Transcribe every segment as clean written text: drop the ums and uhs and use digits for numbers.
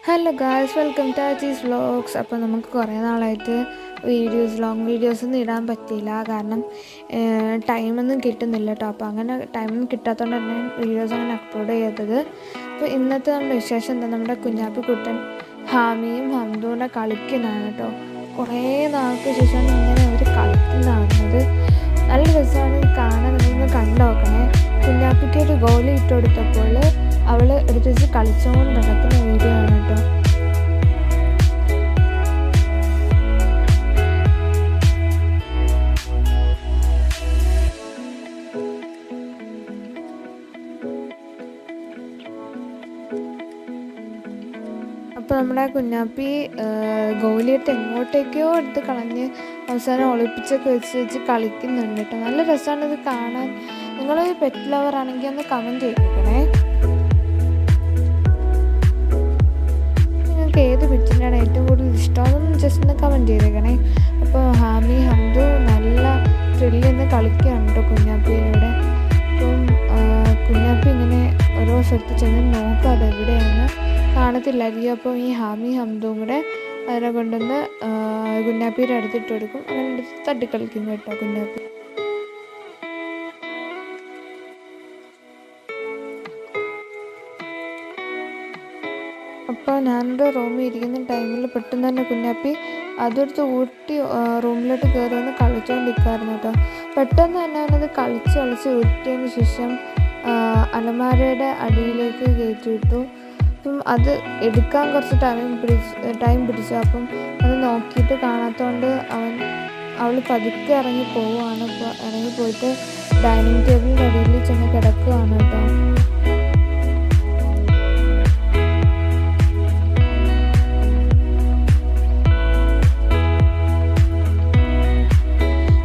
Hello guys, welcome to Aachi's vlogs. അപ്പോൾ നമുക്ക് കുറേ നാളായിട്ട് ലോങ് വീഡിയോസൊന്നും ഇടാൻ പറ്റിയില്ല. കാരണം ടൈമൊന്നും കിട്ടുന്നില്ല കേട്ടോ. അപ്പോൾ അങ്ങനെ ടൈമൊന്നും കിട്ടാത്തതുകൊണ്ട് തന്നെ വീഡിയോസ് അങ്ങനെ അപ്ലോഡ് ചെയ്തത്. അപ്പോൾ ഇന്നത്തെ നമ്മുടെ വിശേഷം എന്താ, നമ്മുടെ കുഞ്ഞാപ്പിക്കുട്ടൻ ഹാമിയും ഹംദൂടെ കളിക്കുന്നതാണ് കേട്ടോ. കുറേ നാൾക്ക് ശേഷമാണ് ഇങ്ങനെ അവർ കളിക്കുന്നതാണത്. നല്ല രസമാണ് കാണാൻ. നിങ്ങളൊന്ന് കണ്ടു നോക്കണേ. കുഞ്ഞാപ്പിക്ക് ഒരു ഗോലി ഇട്ട് കൊടുത്തപ്പോൾ അവൾ എടുത്ത് വെച്ച് കളിച്ചുകൊണ്ട് നടക്കുന്ന വീഡിയോ ആണ് കേട്ടോ. അപ്പോൾ നമ്മുടെ കുഞ്ഞാപ്പി ഗോലിയിട്ട് എങ്ങോട്ടേക്കോ എടുത്ത് കളഞ്ഞ് അവസാനം ഒളിപ്പിച്ചൊക്കെ വെച്ച് കളിക്കുന്നുണ്ട് കേട്ടോ. നല്ല രസമാണ് ഇത് കാണാൻ. നിങ്ങൾ പെറ്റ് ലവർ ആണെങ്കിൽ ഒന്ന് കമൻറ്റ് ചെയ്തേക്കണേ. നിങ്ങൾക്ക് ഏത് പെറ്റിനാണ് ഏറ്റവും കൂടുതൽ ഇഷ്ടമെന്ന് ജസ്റ്റ് ഒന്ന് കമൻറ്റ് ചെയ്തേക്കണേ. അപ്പോൾ ഹാമി ഹംദു നല്ല ത്രില്ലിൽ നിന്ന് കളിക്കുകയാണ് കേട്ടോ കുഞ്ഞാപ്പിയിലൂടെ. അപ്പം കുഞ്ഞാപ്പി ഇങ്ങനെ ഓരോ സ്ഥലത്ത് ചെന്ന് നോക്കുക അതെവിടെയാണ് കാണത്തില്ലായിരിക്കും. അപ്പോൾ ഈ ഹാമി ഹംദും കൂടെ അതിനെ കൊണ്ടുവന്ന് കുഞ്ഞാപ്പിയുടെ അടുത്തിട്ട് കൊടുക്കും. അങ്ങനെ എടുത്ത് തട്ടിക്കളിക്കും കേട്ടോ കുഞ്ഞാപ്പി. അപ്പോൾ ഞാനൊരു റൂമിൽ ഇരിക്കുന്ന ടൈമിൽ പെട്ടെന്ന് തന്നെ കുഞ്ഞാപ്പി അതെടുത്ത് ഊട്ടി റൂമിലോട്ട് കയറി വന്ന് കളിച്ചുകൊണ്ടിരിക്കുമായിരുന്നു കേട്ടോ. പെട്ടെന്ന് തന്നെ അവനത് കളിച്ച് ഊറ്റിയതിന് ശേഷം അലമാരയുടെ അടിയിലേക്ക് കയറ്റി വിട്ടു. അപ്പം അത് എടുക്കാൻ കുറച്ച് ടൈം പിടിച്ചു. അപ്പം അത് നോക്കിയിട്ട് കാണാത്തതുകൊണ്ട് അവൾ പതുക്കെ ഇറങ്ങി പോവുകയാണ്. അപ്പോൾ ഇറങ്ങിപ്പോയിട്ട് ഡൈനിങ് ടേബിളിൻ്റെ അടിയിൽ ചെന്ന് കിടക്കുകയാണ് കേട്ടോ.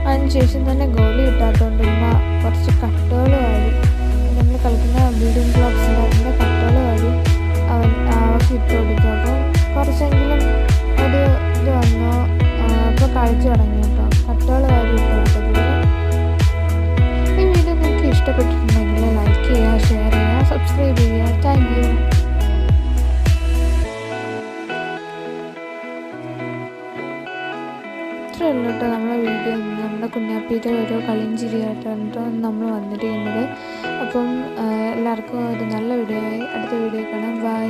അതിനുശേഷം തന്നെ ഗോലി കിട്ടാത്തതുകൊണ്ട് ഉമ്മ കുറച്ച് കട്ടകൾ വാരി, നമ്മൾ കളിക്കുന്ന ബിൽഡിംഗ് ബ്ലോക്സ് അതിൻ്റെ കട്ടകൾ വാരി അവർക്ക് ഇട്ട് കൊടുത്തു. അപ്പോൾ കുറച്ചെങ്കിലും ഒരു ഇത് വന്നു. അപ്പോൾ കളിച്ചു തുടങ്ങി കേട്ടോ. കട്ടകൾ വാരി ഇട്ട് കൊടുത്തപ്പോൾ ഈ വീഡിയോ നിങ്ങൾക്ക് ഇഷ്ടപ്പെട്ടിട്ടുണ്ടെങ്കിൽ ലൈക്ക് ചെയ്യുക, ഷെയർ ചെയ്യുക, സബ്സ്ക്രൈബ് ചെയ്യുക. Thank you. ഇത്രയേ ഉള്ളൂ കേട്ടോ നമ്മളെ വീഡിയോ. നമ്മുടെ കുഞ്ഞാപ്പിയുടെ ഓരോ കളിയും ചിരിയായിട്ടാണ് നമ്മൾ വന്നിരിക്കുന്നത്. അപ്പം എല്ലാവർക്കും ഒരു നല്ല വീഡിയോ ആയി അടുത്ത വീഡിയോ കാണാം. ബൈ.